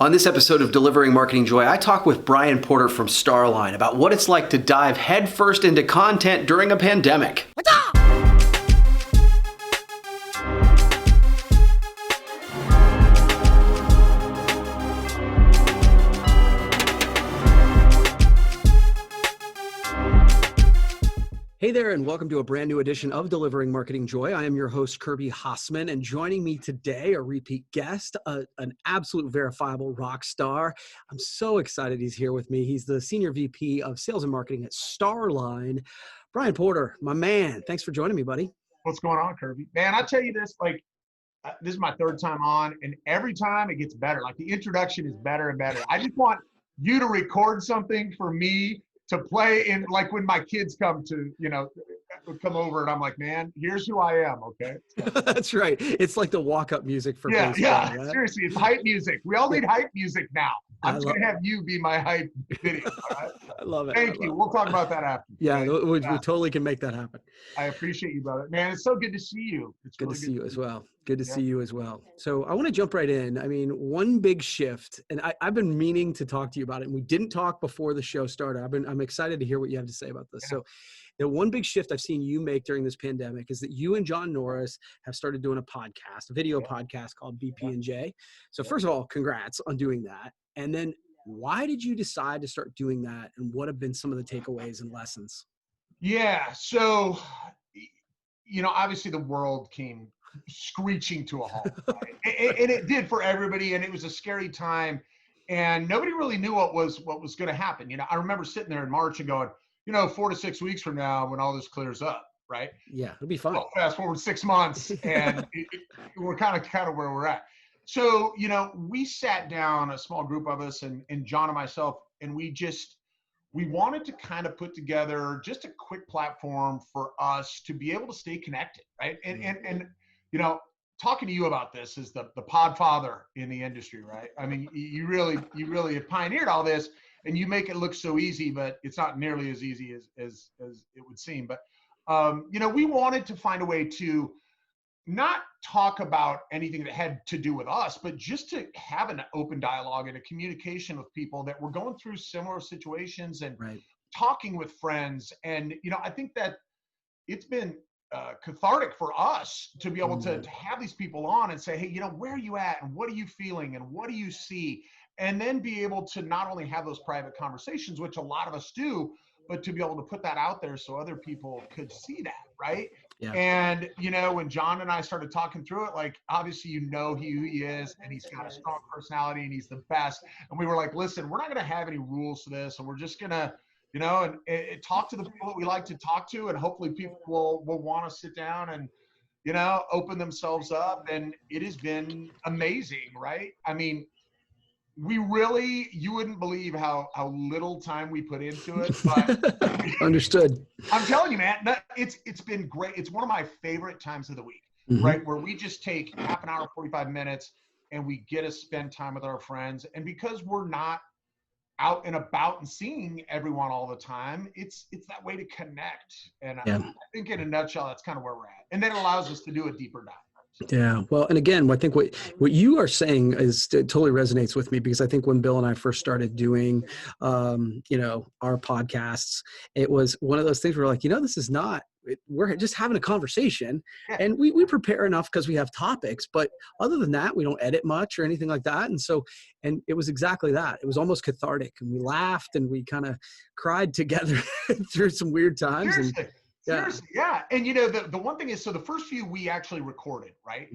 On this episode of Delivering Marketing Joy, I talk with Brian Porter from Starline about what it's like to dive headfirst into content during a pandemic. Hey there, and welcome to a brand new edition of Delivering Marketing Joy. I am your host, Kirby Hasseman, and joining me today, a repeat guest, an absolute verifiable rock star. I'm so excited he's here with me. He's the Senior VP of Sales and Marketing at Starline. Brian Porter, my man, thanks for joining me, buddy. What's going on, Kirby? Man, I tell you this, this is my third time on, and every time it gets better. Like, the introduction is better and better. I just want you to record something for me to play in, like when my kids come over and I'm like, man, here's who I am, okay? That's right. It's like the walk-up music for baseball. Yeah, right? Seriously, it's hype music. We all need hype music now. I'm just going to have you be my hype video. Right? I love it. Thank you. We'll talk about that after. Yeah, we totally can make that happen. I appreciate you, brother. Man, it's so good to see you. It's good really to see you as well. Good to see you as well. So I want to jump right in. I mean, one big shift, and I've been meaning to talk to you about it, and we didn't talk before the show started. I'm excited to hear what you have to say about this. Yeah. So the one big shift I've seen you make during this pandemic is that you and John Norris have started doing a video podcast called BP&J. So first of all, congrats on doing that. And then why did you decide to start doing that? And what have been some of the takeaways and lessons? Yeah. So, obviously the world came screeching to a halt, right? and it did for everybody. And it was a scary time, and nobody really knew what was going to happen. I remember sitting there in March and going, 4 to 6 weeks from now, when all this clears up, right? Yeah, it'll be fun. Well, fast forward 6 months, and we're kind of where we're at. So, we sat down, a small group of us, and John and myself, and we wanted to kind of put together just a quick platform for us to be able to stay connected, right? And talking to you about this is the podfather in the industry, right? I mean, you really have pioneered all this, and you make it look so easy, but it's not nearly as easy as it would seem. But, we wanted to find a way to not talk about anything that had to do with us, but just to have an open dialogue and a communication with people that were going through similar situations and talking with friends. And, I think that it's been cathartic for us to be able to have these people on and say, hey, where are you at? And what are you feeling? And what do you see? And then be able to not only have those private conversations, which a lot of us do, but to be able to put that out there so other people could see that, right? Yeah. And, when John and I started talking through it, like, obviously, who he is, and he's got a strong personality, and he's the best. And we were like, listen, we're not going to have any rules to this, and we're just going to, and talk to the people that we like to talk to, and hopefully people will want to sit down and, open themselves up. And it has been amazing, right? I mean, you wouldn't believe how little time we put into it, but understood. I'm telling you, man, it's been great. It's one of my favorite times of the week, right? Where we just take half an hour, 45 minutes, and we get to spend time with our friends. And because we're not out and about and seeing everyone all the time, it's that way to connect. And I think in a nutshell, that's kind of where we're at. And then it allows us to do a deeper dive. Yeah. Well, and again, I think what you are saying it totally resonates with me, because I think when Bill and I first started doing, our podcasts, it was one of those things where we're like, this is not, we're just having a conversation, and we prepare enough because we have topics, but other than that, we don't edit much or anything like that. And it was exactly that. It was almost cathartic, and we laughed and we kind of cried together through some weird times. Seriously, yeah. And the one thing is, so the first few we actually recorded, right?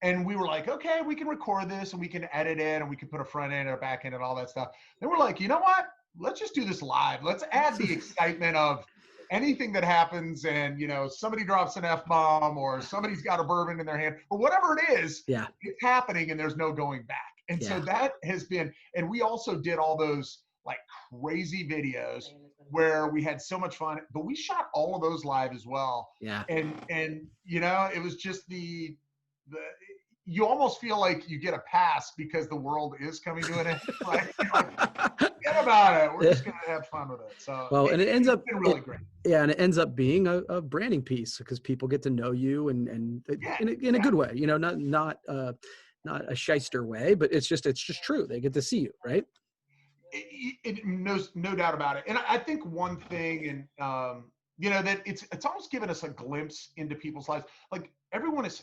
And we were like, okay, we can record this and we can edit it and we can put a front end or a back end and all that stuff. Then we're like, you know what? Let's just do this live. Let's add the excitement of anything that happens, and somebody drops an F-bomb, or somebody's got a bourbon in their hand, or whatever it is, it's happening and there's no going back. And so that has been, and we also did all those like crazy videos where we had so much fun, but we shot all of those live as well. Yeah. And it was just you almost feel like you get a pass because the world is coming to an end. Like, forget about it. We're just going to have fun with it. So, well, and it ends up been really great. Yeah, and it ends up being a branding piece, because people get to know you and in a good way. Not not a shyster way, but it's just true. They get to see you, right? No doubt about it. And I think one thing, and that it's almost given us a glimpse into people's lives. Like everyone is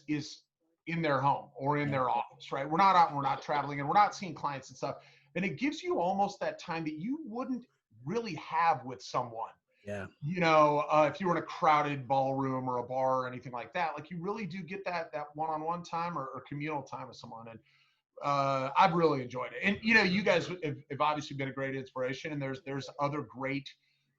in their home or in Yeah. their office, right? We're not out and we're not traveling and we're not seeing clients and stuff. And it gives you almost that time that you wouldn't really have with someone. Yeah. If you were in a crowded ballroom or a bar or anything like that, like you really do get that one-on-one time or communal time with someone. And I've really enjoyed it. And you guys have obviously been a great inspiration. And there's other great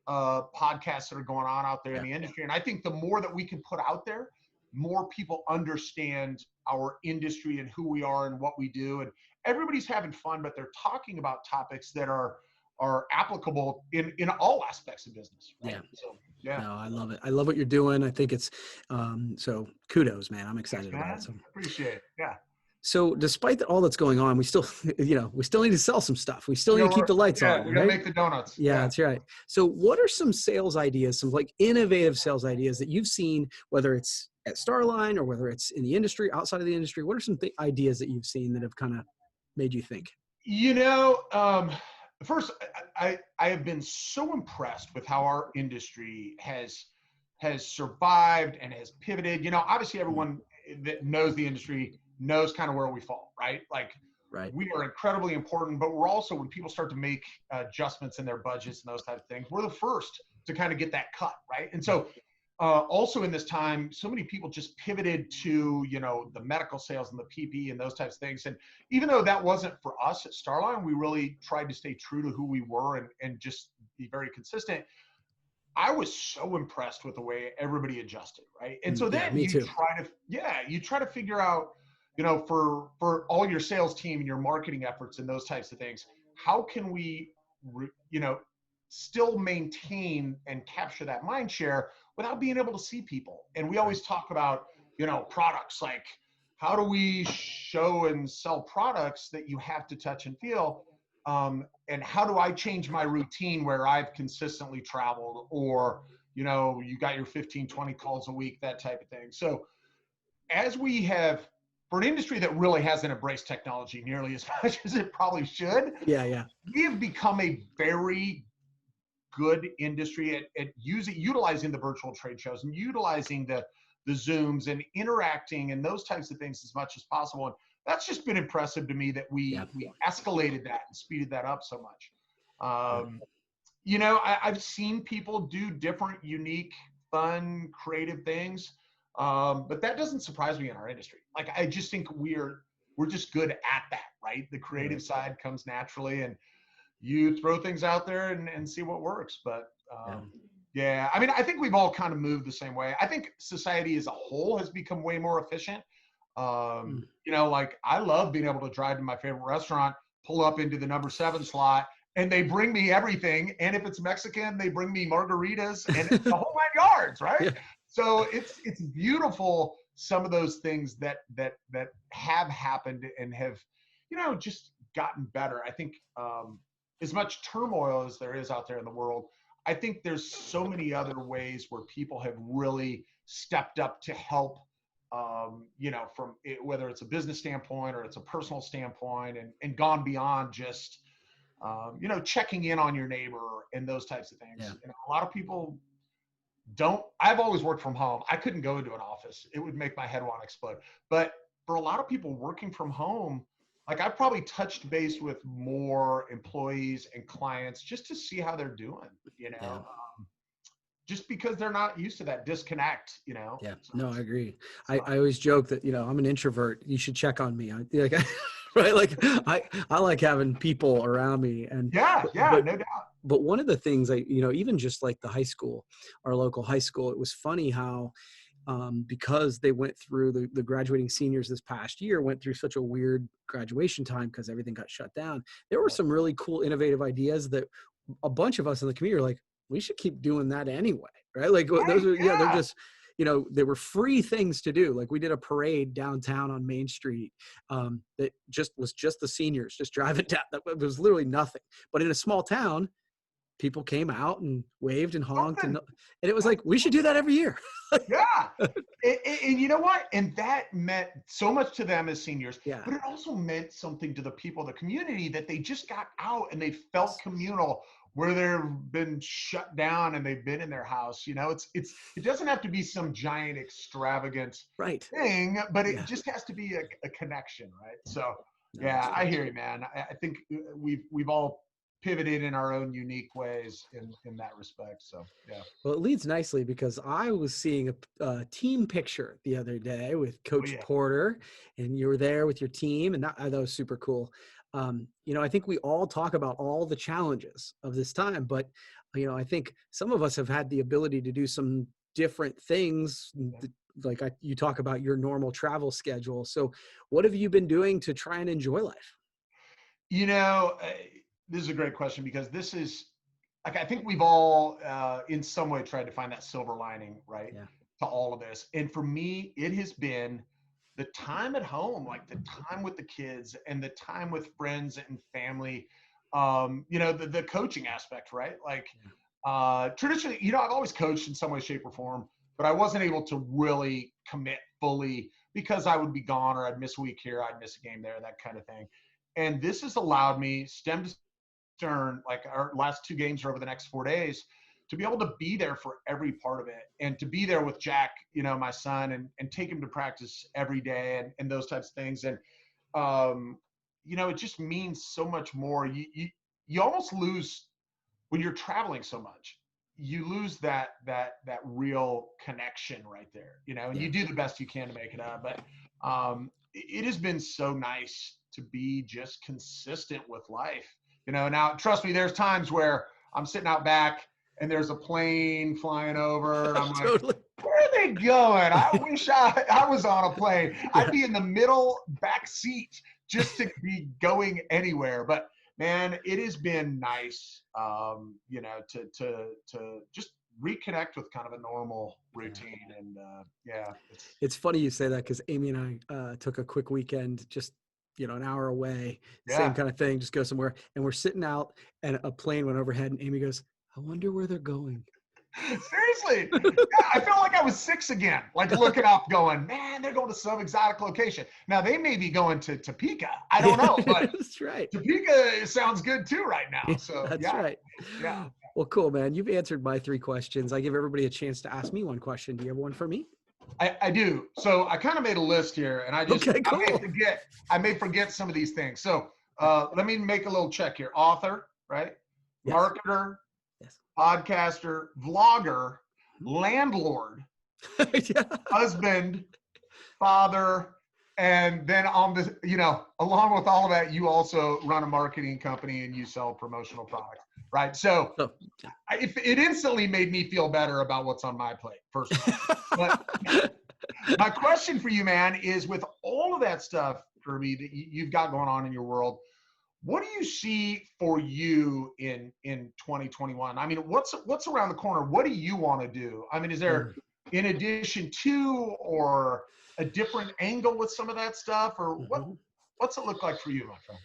podcasts that are going on out there in the industry. And I think the more that we can put out there, more people understand our industry and who we are and what we do. And everybody's having fun, but they're talking about topics that are applicable in all aspects of business. Right? Yeah. So, yeah. No, I love it. I love what you're doing. I think it's so kudos, man. I'm excited about it. So Appreciate it. Yeah. So despite all that's going on, we still, we still need to sell some stuff. We still need to keep the lights on. We gotta make the donuts. Yeah, that's right. So what are some sales ideas, some like innovative sales ideas that you've seen, whether it's at Starline or whether it's in the industry, outside of the industry? What are some ideas that you've seen that have kind of made you think? First, I have been so impressed with how our industry has survived and has pivoted. Obviously everyone that knows the industry knows kind of where we fall, right? Like Right. we are incredibly important, but we're also, when people start to make adjustments in their budgets and those types of things, we're the first to kind of get that cut, right? And so also in this time, so many people just pivoted to, the medical sales and the PP and those types of things. And even though that wasn't for us at Starline, we really tried to stay true to who we were and just be very consistent. I was so impressed with the way everybody adjusted, right? And so then you try to figure out, for all your sales team and your marketing efforts and those types of things, how can we, still maintain and capture that mind share without being able to see people? And we always talk about, products, like how do we show and sell products that you have to touch and feel? And how do I change my routine where I've consistently traveled, or, you got your 15, 20 calls a week, that type of thing. So as we have, for an industry that really hasn't embraced technology nearly as much as it probably should, we have become a very good industry at utilizing the virtual trade shows and utilizing the Zooms and interacting and those types of things as much as possible. And that's just been impressive to me that we escalated that and speeded that up so much. I've seen people do different, unique, fun, creative things. But that doesn't surprise me in our industry. Like, I just think we're just good at that, right? The creative side comes naturally, and you throw things out there and see what works. But I mean, I think we've all kind of moved the same way. I think society as a whole has become way more efficient. Like I love being able to drive to my favorite restaurant, pull up into the number 7 slot, and they bring me everything. And if it's Mexican, they bring me margaritas and the whole 9 yards, right? Yeah. So it's beautiful, some of those things that have happened and have, just gotten better. I think as much turmoil as there is out there in the world, I think there's so many other ways where people have really stepped up to help, from whether it's a business standpoint or it's a personal standpoint, and gone beyond just, checking in on your neighbor and those types of things. Yeah. A lot of people I've always worked from home. I couldn't go into an office. It would make my head want to explode. But for a lot of people working from home, like I've probably touched base with more employees and clients just to see how they're doing, just because they're not used to that disconnect, Yeah. So, no, I agree. I always joke that, I'm an introvert. You should check on me. Right. Like I like having people around me, and no doubt. But one of the things even just like the high school, our local high school, it was funny how, because they went through the graduating seniors this past year went through such a weird graduation time because everything got shut down. There were some really cool, innovative ideas that a bunch of us in the community are like, we should keep doing that anyway. Right. Like those are, they're just, they were free things to do. Like we did a parade downtown on Main Street that was just the seniors just driving down. That was literally nothing. But in a small town, people came out and waved and honked, Something. and it was like, we should do that every year. Yeah. And you know what? And that meant so much to them as seniors, Yeah. but it also meant something to the people, the community, that they just got out and they felt communal where they've been shut down and they've been in their house. It doesn't have to be some giant extravagant Right. thing, but it Yeah. just has to be a connection, right? So No, that's yeah, I great. hear you, man. I think we've all pivoted in our own unique ways in that respect. So yeah. Well, it leads nicely because I was seeing a team picture the other day with Oh Coach yeah. Porter, and you were there with your team, and that was super cool. I think we all talk about all the challenges of this time, but I think some of us have had the ability to do some different things. Like you talk about your normal travel schedule. So, what have you been doing to try and enjoy life? You know, uh, this is a great question because this is like I think we've all in some way tried to find that silver lining, right, Yeah, to all of this. And for me, it has been the time at home, like the time with the kids and the time with friends and family. The coaching aspect, right? Like traditionally, I've always coached in some way, shape, or form, but I wasn't able to really commit fully because I would be gone or I'd miss a week here, I'd miss a game there, that kind of thing. And this has allowed me, stem to stern, like our last two games are over the next 4 days, to be able to be there for every part of it and to be there with Jack, my son, and take him to practice every day and those types of things. And, it just means so much more. You almost lose when you're traveling so much. You lose that real connection right there, and yeah. you do the best you can to make it up. But it has been so nice to be just consistent with life. Now trust me, there's times where I'm sitting out back and there's a plane flying over and I'm like, Totally. where are they going? I wish I was on a plane. I'd Yeah. be in the middle back seat just to be going anywhere. But man, it has been nice, to just reconnect with kind of a normal Yeah. routine. And yeah, It's funny you say that because Amy and I took a quick weekend, just an hour away, same yeah. kind of thing, just go somewhere, and we're sitting out, and a plane went overhead, and Amy goes, "I wonder where they're going." Seriously, yeah, I felt like I was six again, like looking up, going, man, they're going to some exotic location. Now they may be going to Topeka. I don't Yeah, know, but that's right. Topeka sounds good too right now. Yeah, So that's yeah, right. yeah. Well, cool, man. You've answered my three questions. I give everybody a chance to ask me one question. Do you have one for me? I do. So I kind of made a list here, and Okay, I may cool. forget. I may forget some of these things. So let me make a little check here. Author, right? Yes. Marketer, Yes. podcaster, vlogger, landlord, Yeah. husband, father, and then along with all of that, you also run a marketing company and you sell promotional products, right? So So, it instantly made me feel better about what's on my plate, first of all. But my question for you, man, is with all of that stuff, Kirby, that you've got going on in your world, what do you see for you in 2021? I mean, what's around the corner? What do you want to do? I mean, is there, mm, in addition to, or a different angle with some of that stuff, or mhm. what's it look like for you, my friend?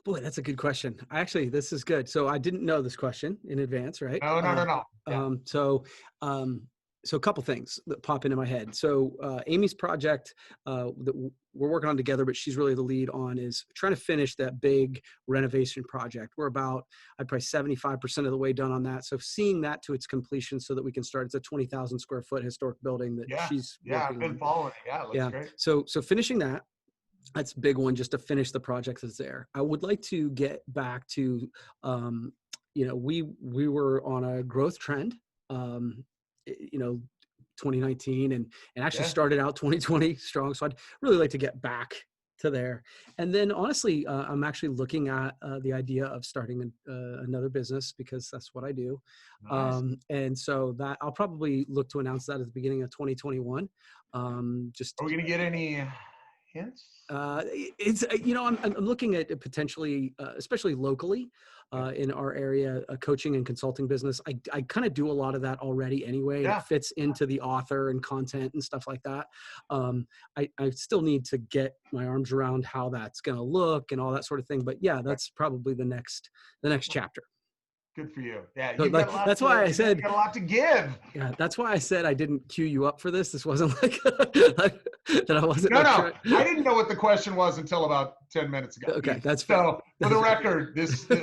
Boy, that's a good question. Actually, this is good. So I didn't know this question in advance, right? No, no, no, no. Yeah, Um, so, um, so a couple things that pop into my head. So Amy's project that we're working on together, but she's really the lead on, is trying to finish that big renovation project. We're about, I'd probably 75% of the way done on that. So seeing that to its completion so that we can start, it's a 20,000 square foot historic building that yeah, she's yeah. I've working been on. following it. Yeah, it looks Yeah. great. So finishing that, that's a big one, just to finish the project that's there. I would like to get back to, we were on a growth trend, um, you know, 2019 and actually Yeah. started out 2020 strong. So I'd really like to get back to there. And then honestly, I'm actually looking at the idea of starting another business because that's what I do. Nice. And so that I'll probably look to announce that at the beginning of 2021. Just Are we gonna get any hints? it's I'm looking at potentially, especially locally, Yeah. in our area, a coaching and consulting business. I kind of do a lot of that already anyway, and it Yeah. fits into the author and content and stuff like that. I still need to get my arms around how that's going to look and all that sort of thing. But yeah, that's probably the next chapter. Good for you. Yeah, So you got like a lot that's to, why I you got said, a lot to give. yeah, that's why I said I didn't cue you up for this. This wasn't like, like that I wasn't No, like no, trying. I didn't know what the question was until about 10 minutes ago. Okay, that's fair. So for the record, so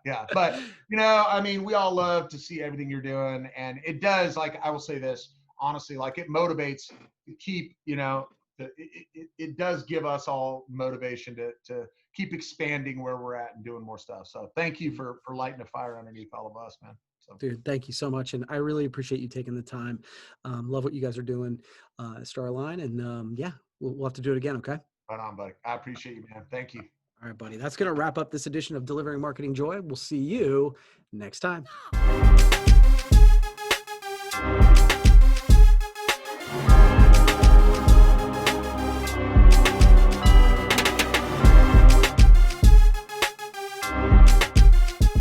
yeah. But I mean, we all love to see everything you're doing, and it does. Like I will say this honestly, like it motivates to keep, it does give us all motivation to keep expanding where we're at and doing more stuff. So thank you for lighting a fire underneath all of us, man. So Dude, thank you so much. And I really appreciate you taking the time. Love what you guys are doing at Starline. And yeah, we'll have to do it again. Okay. right on, buddy. I appreciate you, man. Thank you. All right, buddy. That's going to wrap up this edition of Delivering Marketing Joy. We'll see you next time.